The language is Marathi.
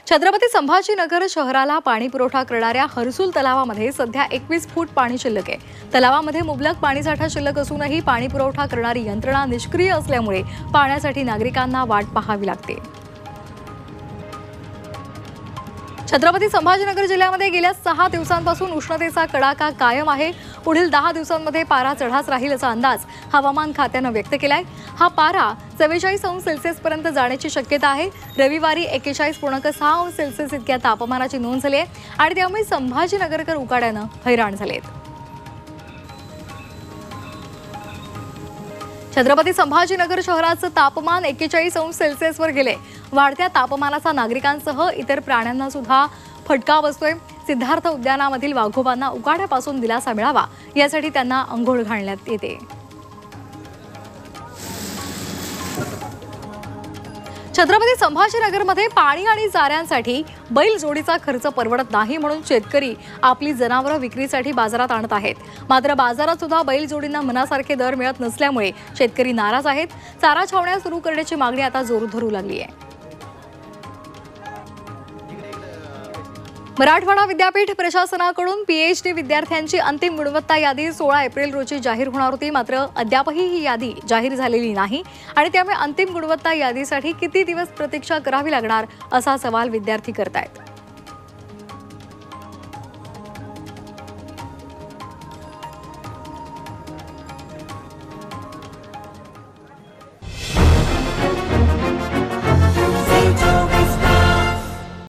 छत्रपती संभाजीनगर शहराला पाणी पुरवठा करणाऱ्या हर्सुल तलावामध्ये सध्या 21 फूट पाणी शिल्लक आहे। तलावामध्ये मुबलक पाणीसाठा शिल्लक असूनही पाणी पुरवठा करणारी यंत्रणा निष्क्रिय असल्यामुळे पाण्यासाठी नागरिकांना वाट पाहावी लागते। छत्रपती संभाजीनगर जिल्ह्यामध्ये गेल्या 6 दिवसांपासून उष्णतेचा कडाका कायम आहे। पुढील 10 दिवसांमध्ये पारा चढाच राहील असा अंदाज हवामान खात्यानं व्यक्त केलाय। हा पारा 44 अंश सेल्सिअस पर्यंत जाण्याची शक्यता आहे। रविवारी 41.6 अंश सेल्सिअस इतक्या तापमानाची नोंद झाली आहे आणि त्यामुळे संभाजीनगरकर उकाड्यानं हैराण झालेत। छत्रपती संभाजीनगर शहराचं तापमान 41 अंश सेल्सिअसवर गेले। वाढत्या तापमानाचा नागरिकांसह इतर प्राण्यांना सुद्धा फटका बसतोय। सिद्धार्थ उद्यानामधील वाघोबांना उकाड्यापासून दिलासा मिळावा यासाठी त्यांना अंघोळ घालण्यात येते। छत्रपती संभाजीनगरमध्ये पाणी आणि चाऱ्यांसाठी बैल जोडीचा खर्च परवडत नाही म्हणून शेतकरी आपली जनावरं विक्रीसाठी बाजारात आणत आहेत। मात्र बाजारात सुद्धा बैल जोडींना मनासारखे दर मिळत नसल्यामुळे शेतकरी नाराज आहेत। चारा छावण्या सुरू करण्याची मागणी आता जोर धरू लागली आहे। मराठवाडा विद्यापीठ प्रशासनाकडून PhD विद्यार्थ्यांची अंतिम गुणवत्ता यादी 16 एप्रिल रोजी जाहीर होणार होती। मात्र अद्यापही ही यादी जाहीर झालेली नाही आणि त्यामुळे अंतिम गुणवत्ता यादीसाठी किती दिवस प्रतीक्षा करावी लागणार असा सवाल विद्यार्थी करतायत।